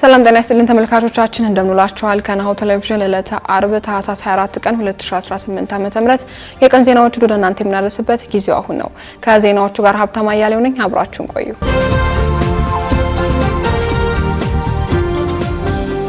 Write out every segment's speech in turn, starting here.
ሰላም ጤና ይስጥልን ተመልካቾቻችን እንደምንላችኋል። ከናሁ ቴሌቪዥን ለዕለተ አርብ ታህሳስ 24 ቀን 2018 ዓ.ም የቀን ዜናዎች ወደ እናንተ የምናደርስበት ጊዜው አሁን ነው። ከዜናዎቹ ጋር ሀብታማ አያሌው ነኝ። አብራችሁን ቆዩ።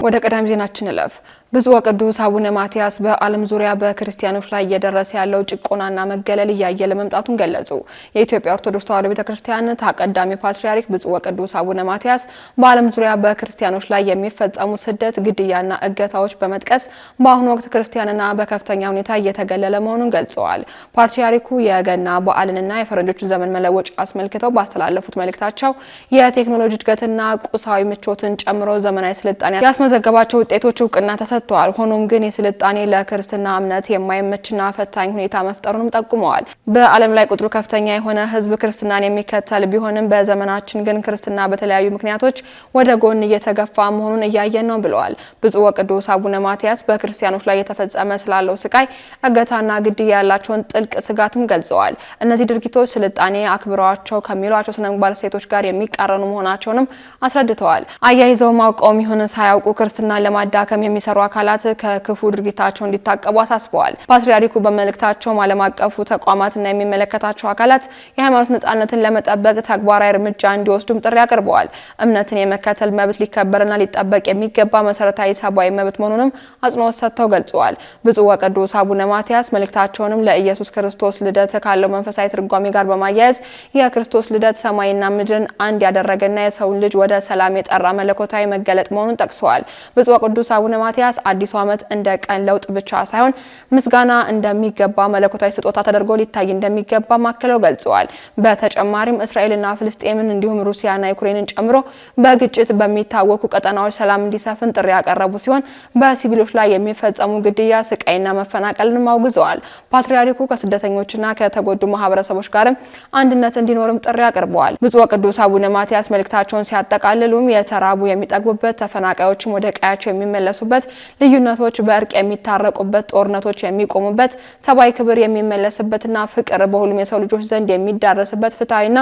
ወደ ቀዳሚ ዜናችን እንለፍ። ብፁዕ ወቅዱስ አቡነ ማትያስ በዓለም ዙሪያ በክርስቲያኖች ላይ እየደረሰ ያለው ጭቆናና መገለል እያየለ መምጣቱን ገለጹ። የኢትዮጵያ ኦርቶዶክስ ተዋሕዶ ቤተክርስቲያን ተቀዳሚ ፓትርያርክ ብፁዕ ወቅዱስ አቡነ ማትያስ በዓለም ዙሪያ በክርስቲያኖች ላይ የሚፈጸሙ ስደት፣ ግድያና እገታዎች በመጥቀስ በአሁኑ ወቅት ክርስቲያንና በከፍተኛ ሁኔታ እየተገለለ መሆኑን ገልጸዋል። ፓትርያርኩ የገና በዓልንና የፈረንጆችን ዘመን መለወጫ አስመልክተው ባስተላለፉት መልእክታቸው የቴክኖሎጂ እድገትና ቁሳዊ ምቾትን ጨምሮ ዘመናዊ ስልጣኔ ያስመዘገባቸው ውጤቶች እውቅና ተሰጥተዋል። ሆኖም ግን የስልጣኔ ለክርስትና እምነት የማይመችና ፈታኝ ሁኔታ መፍጠሩንም ጠቁመዋል። በዓለም ላይ ቁጥሩ ከፍተኛ የሆነ ሕዝብ ክርስትናን የሚከተል ቢሆንም በዘመናችን ግን ክርስትና በተለያዩ ምክንያቶች ወደ ጎን እየተገፋ መሆኑን እያየን ነው ብለዋል። ብፁዕ ወቅዱስ አቡነ ማትያስ በክርስቲያኖች ላይ የተፈጸመ ስላለው ስቃይ፣ እገታና ግድያ ያላቸውን ጥልቅ ስጋትም ገልጸዋል። እነዚህ ድርጊቶች ስልጣኔ አክብረዋቸው ከሚሏቸው ስነ ምግባር ሴቶች ጋር የሚቃረኑ መሆናቸውንም አስረድተዋል። አያይዘው ማውቀውም ይሁን ሳያውቁ ክርስትናን ለማዳከም የሚሰሩ አካላት ከክፉ ድርጊታቸው እንዲታቀቡ አሳስበዋል። ፓትርያርኩ በመልእክታቸው ዓለም አቀፉ ተቋማትና የሚመለከታቸው አካላት የሃይማኖት ነጻነትን ለመጠበቅ ተግባራዊ እርምጃ እንዲወስዱም ጥሪ አቅርበዋል። እምነትን የመከተል መብት ሊከበርና ሊጠበቅ የሚገባ መሰረታዊ ሰብአዊ መብት መሆኑንም አጽንኦት ሰጥተው ገልጸዋል። ብፁዕ ወቅዱስ አቡነ ማትያስ መልእክታቸውንም ለኢየሱስ ክርስቶስ ልደት ካለው መንፈሳዊ ትርጓሜ ጋር በማያያዝ የክርስቶስ ልደት ሰማይና ምድርን አንድ ያደረገና የሰውን ልጅ ወደ ሰላም የጠራ መለኮታዊ መገለጥ መሆኑን ጠቅሰዋል። ብፁዕ ወቅዱስ አቡነ ማትያስ አዲሱ ዓመት እንደ ቀን ለውጥ ብቻ ሳይሆን ምስጋና እንደሚገባ መለኮታዊ ስጦታ ተደርጎ ሊታይ እንደሚገባ ማከለው ገልጸዋል። በተጨማሪም እስራኤልና ፍልስጤምን እንዲሁም ሩሲያና ዩክሬንን ጨምሮ በግጭት በሚታወቁ ቀጠናዎች ሰላም እንዲሰፍን ጥሪ ያቀረቡ ሲሆን በሲቪሎች ላይ የሚፈጸሙ ግድያ፣ ስቃይና መፈናቀልን አውግዘዋል። ፓትርያርኩ ከስደተኞችና ከተጎዱ ማህበረሰቦች ጋርም አንድነት እንዲኖርም ጥሪ አቅርበዋል። ብፁዕ ወቅዱስ አቡነ ማትያስ መልእክታቸውን ሲያጠቃልሉም የተራቡ የሚጠግቡበት፣ ተፈናቃዮችም ወደ ቀያቸው የሚመለሱበት፣ ልዩነቶች በእርቅ የሚታረቁበት፣ ጦርነቶች የሚቆሙበት፣ ሰብአዊ ክብር የሚመለስበትና ፍቅር በሁሉም የሰው ልጆች ዘንድ የሚዳረስበት ፍትሃዊና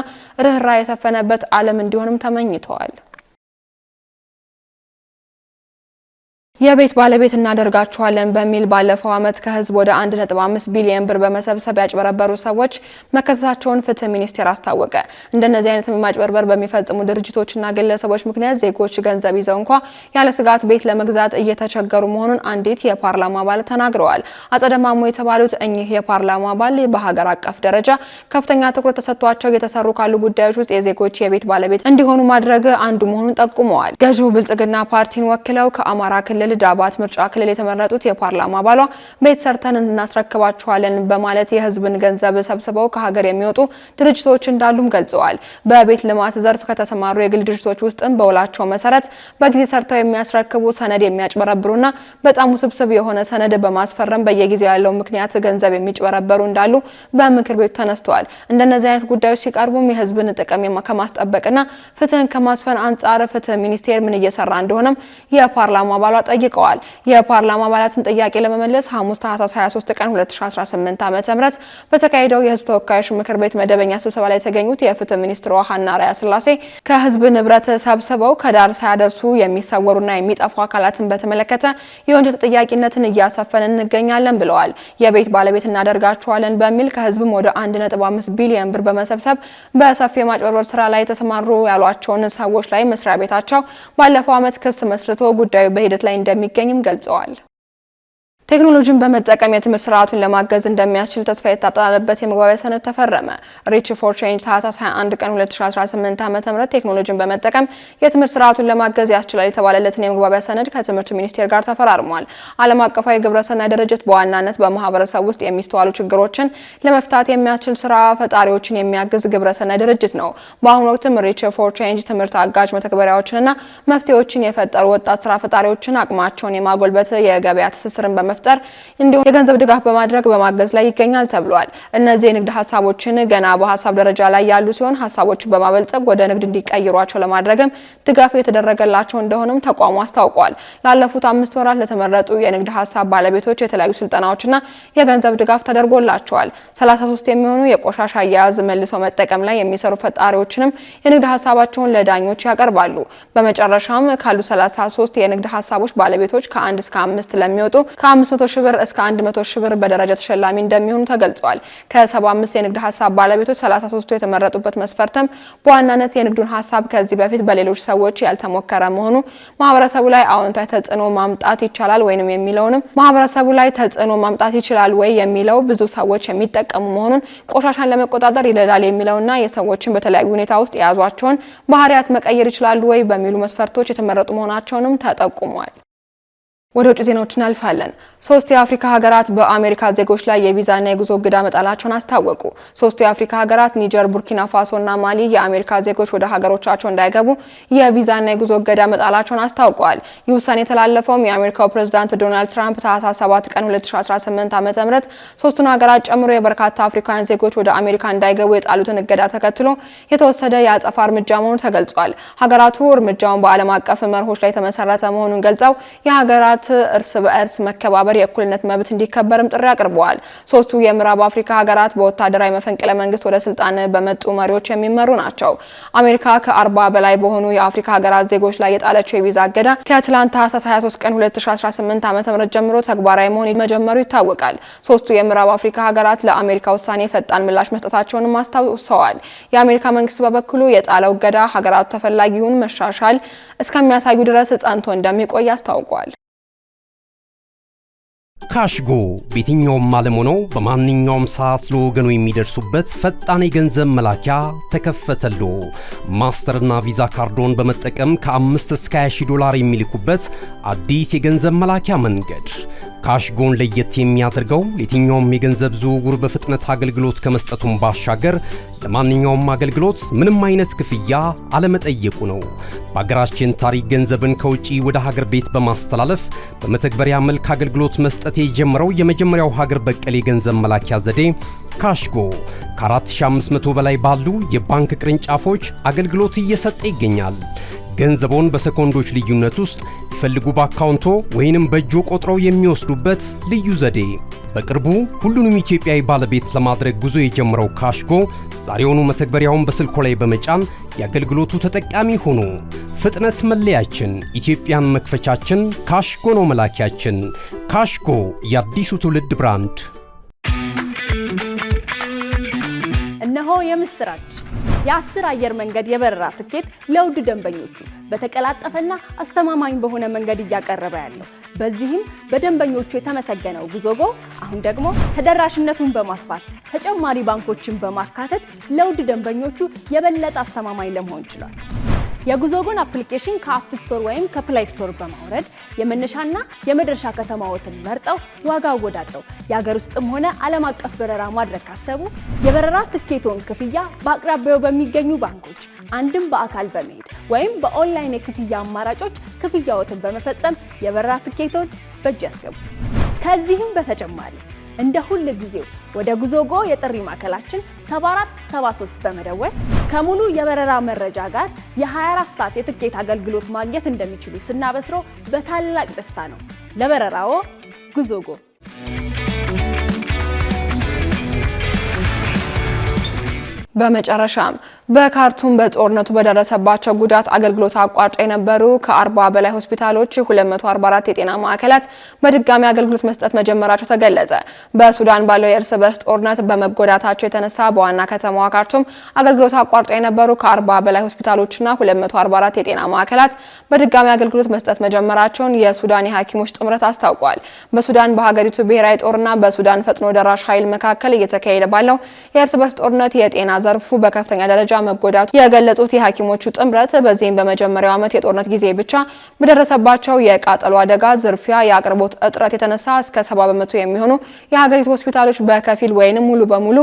ርህራሄ የሰፈነበት ዓለም እንዲሆንም ተመኝተዋል። የቤት ባለቤት እናደርጋቸዋለን በሚል ባለፈው ዓመት ከህዝብ ወደ 1.5 ቢሊዮን ብር በመሰብሰብ ያጭበረበሩ ሰዎች መከሰሳቸውን ፍትህ ሚኒስቴር አስታወቀ። እንደነዚህ አይነት ማጭበርበር በሚፈጽሙ ድርጅቶችና ግለሰቦች ምክንያት ዜጎች ገንዘብ ይዘው እንኳ ያለ ስጋት ቤት ለመግዛት እየተቸገሩ መሆኑን አንዲት የፓርላማ አባል ተናግረዋል። አጸደ ማሞ የተባሉት እኚህ የፓርላማ አባል በሀገር አቀፍ ደረጃ ከፍተኛ ትኩረት ተሰጥቷቸው የተሰሩ ካሉ ጉዳዮች ውስጥ የዜጎች የቤት ባለቤት እንዲሆኑ ማድረግ አንዱ መሆኑን ጠቁመዋል። ገዢው ብልጽግና ፓርቲን ወክለው ከአማራ ክልል ዳባት ምርጫ ክልል የተመረጡት የፓርላማ አባሏ ቤት ሰርተን እናስረክባቸዋለን በማለት የህዝብን ገንዘብ ሰብስበው ከሀገር የሚወጡ ድርጅቶች እንዳሉም ገልጸዋል። በቤት ልማት ዘርፍ ከተሰማሩ የግል ድርጅቶች ውስጥም በውላቸው መሰረት በጊዜ ሰርተው የሚያስረክቡ፣ ሰነድ የሚያጭበረብሩና በጣም ውስብስብ የሆነ ሰነድ በማስፈረም በየጊዜው ያለው ምክንያት ገንዘብ የሚጭበረበሩ እንዳሉ በምክር ቤቱ ተነስተዋል። እንደነዚህ አይነት ጉዳዮች ሲቀርቡም የህዝብን ጥቅም ከማስጠበቅና ፍትህን ከማስፈን አንጻር ፍትህ ሚኒስቴር ምን እየሰራ እንደሆነም የፓርላማ አባሏ ጠይቀዋል። የፓርላማ አባላትን ጥያቄ ለመመለስ ሐሙስ ታህሳስ 23 ቀን 2018 ዓ.ም በተካሄደው የህዝብ ተወካዮች ምክር ቤት መደበኛ ስብሰባ ላይ የተገኙት የፍትህ ሚኒስትሯ ሀና ራያ ስላሴ ከህዝብ ንብረት ሰብስበው ከዳር ሳያደርሱ የሚሰወሩና የሚጠፉ አካላትን በተመለከተ የወንጀል ተጠያቂነትን እያሰፈንን እንገኛለን ብለዋል። የቤት ባለቤት እናደርጋቸዋለን በሚል ከህዝብም ወደ 1.5 ቢሊዮን ብር በመሰብሰብ በሰፊ የማጭበርበር ስራ ላይ የተሰማሩ ያሏቸውን ሰዎች ላይ መስሪያ ቤታቸው ባለፈው ዓመት ክስ መስርቶ ጉዳዩ በሂደት ላይ እንደሚገኝም ገልጸዋል። ቴክኖሎጂን በመጠቀም የትምህርት ስርዓቱን ለማገዝ እንደሚያስችል ተስፋ የተጣለበት የመግባቢያ ሰነድ ተፈረመ። ሪች ፎር ቼንጅ ታህሳስ 21 ቀን 2018 ዓ.ም ቴክኖሎጂን በመጠቀም የትምህርት ስርዓቱን ለማገዝ ያስችላል የተባለለትን የመግባቢያ ሰነድ ከትምህርት ሚኒስቴር ጋር ተፈራርሟል። ዓለም አቀፋዊ ግብረሰናይ ድርጅት በዋናነት በማህበረሰብ ውስጥ የሚስተዋሉ ችግሮችን ለመፍታት የሚያስችል ስራ ፈጣሪዎችን የሚያግዝ ግብረሰናይ ድርጅት ነው። በአሁኑ ወቅትም ሪች ፎር ቼንጅ ትምህርት አጋዥ መተግበሪያዎችንና መፍትሄዎችን የፈጠሩ ወጣት ስራ ፈጣሪዎችን አቅማቸውን የማጎልበት የገበያ ትስስርን በመፍጠር እንዲሁም የገንዘብ ድጋፍ በማድረግ በማገዝ ላይ ይገኛል ተብሏል። እነዚህ የንግድ ሀሳቦችን ገና በሀሳብ ደረጃ ላይ ያሉ ሲሆን ሀሳቦችን በማበልጸግ ወደ ንግድ እንዲቀይሯቸው ለማድረግም ድጋፍ የተደረገላቸው እንደሆነም ተቋሙ አስታውቋል። ላለፉት 5 ወራት ለተመረጡ የንግድ ሀሳብ ባለቤቶች የተለያዩ ስልጠናዎችና የገንዘብ ድጋፍ ተደርጎላቸዋል። 33 የሚሆኑ የቆሻሻ አያያዝ መልሶ መጠቀም ላይ የሚሰሩ ፈጣሪዎችንም የንግድ ሀሳባቸውን ለዳኞች ያቀርባሉ። በመጨረሻም ካሉ 33 የንግድ ሀሳቦች ባለቤቶች ከ1 እስከ 5 ለሚወጡ ከ500 ሺህ ብር እስከ 100 ሺህ ብር በደረጃ ተሸላሚ እንደሚሆኑ ተገልጿል። ከ75 የንግድ ሀሳብ ባለቤቶች 33ቱ የተመረጡበት መስፈርትም በዋናነት የንግዱን ሀሳብ ከዚህ በፊት በሌሎች ሰዎች ያልተሞከረ መሆኑ፣ ማህበረሰቡ ላይ አዎንታዊ ተጽዕኖ ማምጣት ይቻላል ወይንም የሚለውንም ማህበረሰቡ ላይ ተጽዕኖ ማምጣት ይችላል ወይ የሚለው ብዙ ሰዎች የሚጠቀሙ መሆኑን፣ ቆሻሻን ለመቆጣጠር ይረዳል የሚለውና የሰዎችን በተለያዩ ሁኔታ ውስጥ የያዟቸውን ባህሪያት መቀየር ይችላሉ ወይ በሚሉ መስፈርቶች የተመረጡ መሆናቸውንም ተጠቁሟል። ወደ ውጭ ዜናዎች እናልፋለን። 3 የአፍሪካ ሀገራት በአሜሪካ ዜጎች ላይ የቪዛና የጉዞ እገዳ መጣላቸውን አስታወቁ። 3ቱ የአፍሪካ ሀገራት ኒጀር፣ ቡርኪና ፋሶና ማሊ የአሜሪካ ዜጎች ወደ ሀገሮቻቸው እንዳይገቡ የቪዛና የጉዞ እገዳ መጣላቸውን አስታውቀዋል። ይህ ውሳኔ የተላለፈውም የአሜሪካው ፕሬዝዳንት ዶናልድ ትራምፕ ታህሳስ 7 ቀን 2018 ዓ.ም 3ቱን ሀገራት ጨምሮ የበርካታ አፍሪካውያን ዜጎች ወደ አሜሪካ እንዳይገቡ የጣሉትን እገዳ ተከትሎ የተወሰደ የአጸፋ እርምጃ መሆኑ ተገልጿል። ሀገራቱ እርምጃውን በዓለም አቀፍ መርሆች ላይ የተመሰረተ መሆኑን ገልጸው የሀገራት እርስ በእርስ መከባበር የእኩልነት መብት እንዲከበርም ጥሪ አቅርበዋል። 3ቱ የምዕራብ አፍሪካ ሀገራት በወታደራዊ መፈንቅለ መንግስት ወደ ስልጣን በመጡ መሪዎች የሚመሩ ናቸው። አሜሪካ ከ40 በላይ በሆኑ የአፍሪካ ሀገራት ዜጎች ላይ የጣለችው የቪዛ እገዳ ከትላንት ታህሳስ 23 ቀን 2018 ዓ.ም ጀምሮ ተግባራዊ መሆን መጀመሩ ይታወቃል። 3ቱ የምዕራብ አፍሪካ ሀገራት ለአሜሪካ ውሳኔ ፈጣን ምላሽ መስጠታቸውንም አስታውሰዋል። የአሜሪካ መንግስት በበኩሉ የጣለው እገዳ ሀገራቱ ተፈላጊውን መሻሻል እስከሚያሳዩ ድረስ ጸንቶ እንደሚቆይ አስታውቋል። ካሽጎ በየትኛውም ዓለም ሆነው በማንኛውም ሰዓት ለወገኑ የሚደርሱበት ፈጣን የገንዘብ መላኪያ ተከፈተሎ። ማስተርና ቪዛ ካርዶን በመጠቀም ከ5 እስከ 20 ዶላር የሚልኩበት አዲስ የገንዘብ መላኪያ መንገድ። ካሽጎን ለየት የሚያደርገው የትኛውም የገንዘብ ዝውውር በፍጥነት አገልግሎት ከመስጠቱም ባሻገር ለማንኛውም አገልግሎት ምንም አይነት ክፍያ አለመጠየቁ ነው። በሀገራችን ታሪክ ገንዘብን ከውጪ ወደ ሀገር ቤት በማስተላለፍ በመተግበሪያ መልክ አገልግሎት መስጠት የጀመረው የመጀመሪያው ሀገር በቀል የገንዘብ መላኪያ ዘዴ ካሽጎ ከ4500 በላይ ባሉ የባንክ ቅርንጫፎች አገልግሎት እየሰጠ ይገኛል። ገንዘቦን በሰኮንዶች ልዩነት ውስጥ ይፈልጉ በአካውንቶ ወይንም በእጆ ቆጥረው የሚወስዱበት ልዩ ዘዴ። በቅርቡ ሁሉንም ኢትዮጵያዊ ባለቤት ለማድረግ ጉዞ የጀመረው ካሽጎ ዛሬውኑ መተግበሪያውን በስልኮ ላይ በመጫን የአገልግሎቱ ተጠቃሚ ሆኑ። ፍጥነት መለያችን፣ ኢትዮጵያን መክፈቻችን፣ ካሽጎ ነው መላኪያችን። ካሽጎ የአዲሱ ትውልድ ብራንድ። እነሆ የምስራች! የ10 አየር መንገድ የበረራ ትኬት ለውድ ደንበኞቹ በተቀላጠፈና አስተማማኝ በሆነ መንገድ እያቀረበ ያለው። በዚህም በደንበኞቹ የተመሰገነው ጉዞጎ አሁን ደግሞ ተደራሽነቱን በማስፋት ተጨማሪ ባንኮችን በማካተት ለውድ ደንበኞቹ የበለጠ አስተማማኝ ለመሆን ችሏል። የጉዞጎን አፕሊኬሽን ከአፕ ስቶር ወይም ከፕላይ ስቶር በማውረድ የመነሻና የመድረሻ ከተማዎትን መርጠው ዋጋ አወዳድረው የሀገር ውስጥም ሆነ ዓለም አቀፍ በረራ ማድረግ ካሰቡ የበረራ ትኬቶን ክፍያ በአቅራቢያው በሚገኙ ባንኮች አንድም በአካል በመሄድ ወይም በኦንላይን የክፍያ አማራጮች ክፍያዎትን በመፈጸም የበረራ ትኬቶን በእጅ ያስገቡ። ከዚህም በተጨማሪ እንደ ሁል ጊዜው ወደ ጉዞጎ የጥሪ ማዕከላችን 7473 በመደወል ከሙሉ የበረራ መረጃ ጋር የ24 ሰዓት የትኬት አገልግሎት ማግኘት እንደሚችሉ ስናበስሮ በታላቅ ደስታ ነው። ለበረራዎ ጉዞጎ። በመጨረሻም በካርቱም በጦርነቱ በደረሰባቸው ጉዳት አገልግሎት አቋርጠው የነበሩ ከ40 በላይ ሆስፒታሎች 244 የጤና ማዕከላት በድጋሚ አገልግሎት መስጠት መጀመራቸው ተገለጸ። በሱዳን ባለው የእርስ በርስ ጦርነት በመጎዳታቸው የተነሳ በዋና ከተማዋ ካርቱም አገልግሎት አቋርጠው የነበሩ ከ40 በላይ ሆስፒታሎችና 244 የጤና ማዕከላት በድጋሚ አገልግሎት መስጠት መጀመራቸውን የሱዳን የሐኪሞች ጥምረት አስታውቋል። በሱዳን በሀገሪቱ ብሔራዊ ጦርና በሱዳን ፈጥኖ ደራሽ ኃይል መካከል እየተካሄደ ባለው የእርስ በርስ ጦርነት የጤና ዘርፉ በከፍተኛ ደረጃ መጎዳቱ የገለጹት የሐኪሞቹ ጥምረት በዚህም በመጀመሪያው ዓመት የጦርነት ጊዜ ብቻ በደረሰባቸው የቃጠሎ አደጋ፣ ዝርፊያ፣ የአቅርቦት እጥረት የተነሳ እስከ 70% የሚሆኑ የሀገሪቱ ሆስፒታሎች በከፊል ወይንም ሙሉ በሙሉ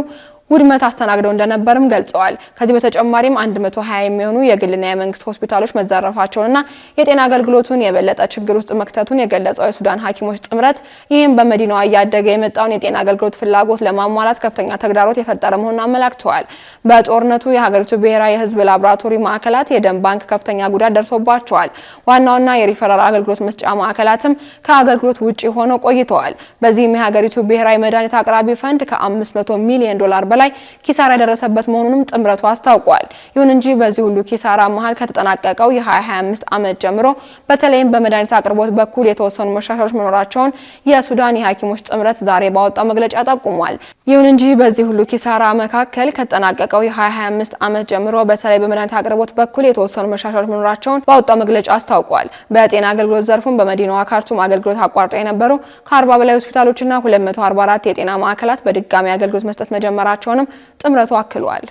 ውድመት አስተናግደው እንደነበርም ገልጸዋል። ከዚህ በተጨማሪም 120 የሚሆኑ የግልና የመንግስት ሆስፒታሎች መዘረፋቸውንና የጤና አገልግሎቱን የበለጠ ችግር ውስጥ መክተቱን የገለጸው የሱዳን ሐኪሞች ጥምረት ይህም በመዲናዋ እያደገ የመጣውን የጤና አገልግሎት ፍላጎት ለማሟላት ከፍተኛ ተግዳሮት የፈጠረ መሆኑን አመላክተዋል። በጦርነቱ የሀገሪቱ ብሔራዊ የህዝብ ላቦራቶሪ ማዕከላት፣ የደም ባንክ ከፍተኛ ጉዳት ደርሶባቸዋል። ዋናውና የሪፈራል አገልግሎት መስጫ ማዕከላትም ከአገልግሎት ውጪ ሆነው ቆይተዋል። በዚህም የሀገሪቱ ብሔራዊ መድኃኒት አቅራቢ ፈንድ ከ500 ሚሊዮን ዶላር በላይ ኪሳራ የደረሰበት መሆኑንም ጥምረቱ አስታውቋል። ይሁን እንጂ በዚህ ሁሉ ኪሳራ መሃል ከተጠናቀቀው የ2025 ዓመት ጀምሮ በተለይም በመድኃኒት አቅርቦት በኩል የተወሰኑ መሻሻሎች መኖራቸውን የሱዳን የሐኪሞች ጥምረት ዛሬ ባወጣው መግለጫ ጠቁሟል። ይሁን እንጂ በዚህ ሁሉ ኪሳራ መካከል ከተጠናቀቀው የ2025 ዓመት ጀምሮ በተለይ በመድኃኒት አቅርቦት በኩል የተወሰኑ መሻሻሎች መኖራቸውን ባወጣው መግለጫ አስታውቋል። በጤና አገልግሎት ዘርፉም በመዲናዋ ካርቱም አገልግሎት አቋርጠው የነበሩ ከ40 በላይ ሆስፒታሎችና 244 የጤና ማዕከላት በድጋሚ አገልግሎት መስጠት መጀመራቸውንም ጥምረቱ አክሏል።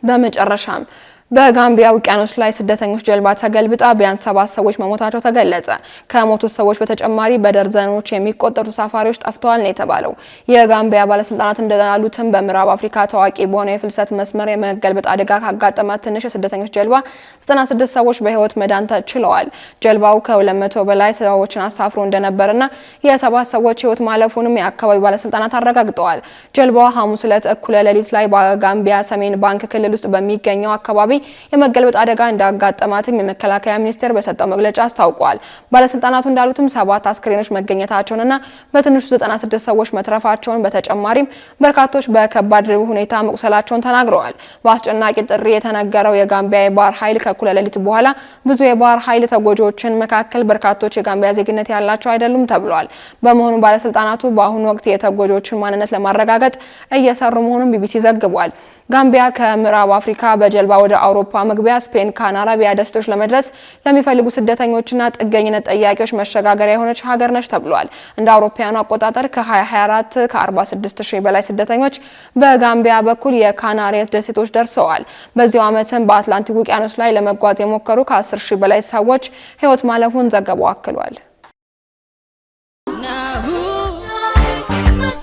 በመጨረሻም በጋምቢያ ውቅያኖስ ላይ ስደተኞች ጀልባ ተገልብጣ ቢያንስ 7 ሰዎች መሞታቸው ተገለጸ። ከሞቱት ሰዎች በተጨማሪ በደርዘኖች የሚቆጠሩ ተሳፋሪዎች ጠፍተዋል ነው የተባለው። የጋምቢያ ባለስልጣናት እንዳሉትም በምዕራብ አፍሪካ ታዋቂ በሆነው የፍልሰት መስመር የመገልበጥ አደጋ ካጋጠማት ትንሽ የስደተኞች ጀልባ 96 ሰዎች በህይወት መዳን ችለዋል። ጀልባው ከ200 በላይ ሰዎችን አሳፍሮ እንደነበርና የ7 ሰዎች ህይወት ማለፉንም የአካባቢው ባለስልጣናት አረጋግጠዋል። ጀልባዋ ሐሙስ ዕለት እኩለ ሌሊት ላይ በጋምቢያ ሰሜን ባንክ ክልል ውስጥ በሚገኘው አካባቢ የመገልበጥ አደጋ እንዳጋጠማትም የመከላከያ ሚኒስቴር በሰጠው መግለጫ አስታውቋል። ባለስልጣናቱ እንዳሉትም 7 አስክሬኖች መገኘታቸውንና በትንሹ 96 ሰዎች መትረፋቸውን በተጨማሪም በርካቶች በከባድ ሁኔታ መቁሰላቸውን ተናግረዋል። በአስጨናቂ ጥሪ የተነገረው የጋምቢያ የባህር ኃይል ከእኩለ ሌሊት በኋላ ብዙ የባህር ኃይል ተጎጂዎችን መካከል በርካቶች የጋምቢያ ዜግነት ያላቸው አይደሉም ተብሏል። በመሆኑ ባለስልጣናቱ በአሁኑ ወቅት የተጎጂዎችን ማንነት ለማረጋገጥ እየሰሩ መሆኑን ቢቢሲ ዘግቧል። ጋምቢያ ከምዕራብ አፍሪካ በጀልባ ወደ አውሮፓ መግቢያ ስፔን፣ ካናሪያ ደሴቶች ለመድረስ ለሚፈልጉ ስደተኞችና ጥገኝነት ጠያቂዎች መሸጋገሪያ የሆነች ሀገር ነች ተብሏል። እንደ አውሮፓውያኑ አቆጣጠር ከ2024 ከ46000 በላይ ስደተኞች በጋምቢያ በኩል የካናሪያስ ደሴቶች ደርሰዋል። በዚያው ዓመትም በአትላንቲክ ውቅያኖስ ላይ ለመጓዝ የሞከሩ ከ10000 በላይ ሰዎች ህይወት ማለፉን ዘገባው አክሏል።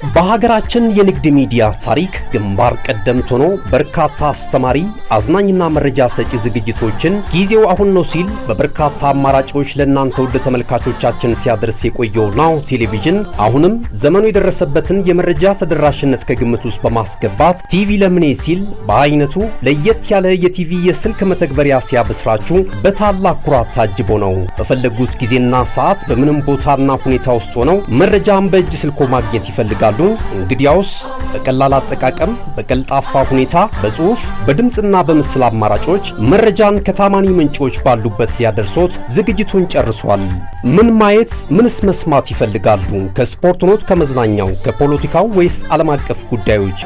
በሀገራችን የንግድ ሚዲያ ታሪክ ግንባር ቀደምት ሆኖ በርካታ አስተማሪ፣ አዝናኝና መረጃ ሰጪ ዝግጅቶችን ጊዜው አሁን ነው ሲል በበርካታ አማራጮች ለእናንተ ውድ ተመልካቾቻችን ሲያደርስ የቆየው ናሁ ቴሌቪዥን አሁንም ዘመኑ የደረሰበትን የመረጃ ተደራሽነት ከግምት ውስጥ በማስገባት ቲቪ ለምኔ ሲል በአይነቱ ለየት ያለ የቲቪ የስልክ መተግበሪያ ሲያበስራችሁ በታላቅ ኩራት ታጅቦ ነው። በፈለጉት ጊዜና ሰዓት በምንም ቦታና ሁኔታ ውስጥ ሆነው መረጃን በእጅ ስልኮ ማግኘት ይፈልጋሉ። እንግዲያውስ በቀላል አጠቃቀም በቀልጣፋ ሁኔታ በጽሁፍ በድምጽና በምስል አማራጮች መረጃን ከታማኒ ምንጮች ባሉበት ሊያደርሶት ዝግጅቱን ጨርሷል። ምን ማየት ምንስ መስማት ይፈልጋሉ? ከስፖርት ኖት፣ ከመዝናኛው፣ ከፖለቲካው ወይስ ዓለም አቀፍ ጉዳዮች?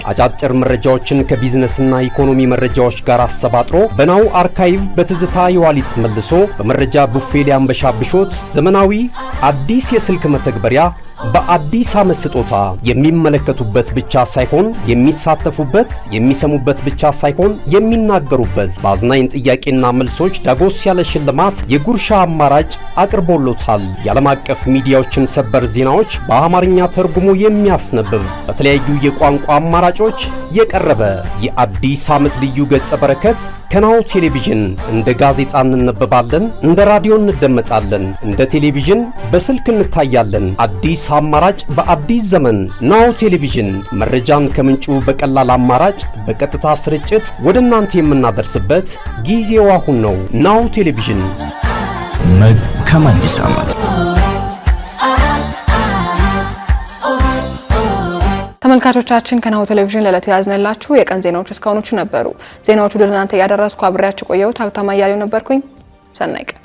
አጫጭር መረጃዎችን ከቢዝነስና ኢኮኖሚ መረጃዎች ጋር አሰባጥሮ በናሁ አርካይቭ በትዝታ የዋሊት መልሶ በመረጃ ቡፌ ሊያንበሻብሾት ዘመናዊ አዲስ የስልክ መተግበሪያ በአዲስ ዓመት ስጦታ የሚመለከቱበት ብቻ ሳይሆን የሚሳተፉበት፣ የሚሰሙበት ብቻ ሳይሆን የሚናገሩበት በአዝናኝ ጥያቄና መልሶች ዳጎስ ያለ ሽልማት የጉርሻ አማራጭ አቅርቦሎታል። የዓለም አቀፍ ሚዲያዎችን ሰበር ዜናዎች በአማርኛ ተርጉሞ የሚያስነብብ በተለያዩ የቋንቋ አማራጮች የቀረበ የአዲስ ዓመት ልዩ ገጸ በረከት ከናሁ ቴሌቪዥን። እንደ ጋዜጣ እንነበባለን፣ እንደ ራዲዮ እንደመጣለን፣ እንደ ቴሌቪዥን በስልክ እንታያለን። አዲስ አማራጭ በአዲስ ዘመን ናሁ ቴሌቪዥን። መረጃን ከምንጩ በቀላል አማራጭ በቀጥታ ስርጭት ወደ እናንተ የምናደርስበት ጊዜው አሁን ነው። ናሁ ቴሌቪዥን። መልካም አዲስ ዓመት። ተመልካቾቻችን ከናሁ ቴሌቪዥን ለዕለቱ ያዝነላችሁ የቀን ዜናዎች እስካሁኖቹ ነበሩ። ዜናዎቹ ወደ እናንተ ያደረስኩ አብሬያችሁ ቆየሁት። ሀብታማ እያሌው ነበርኩኝ። ሰናይ ቀን።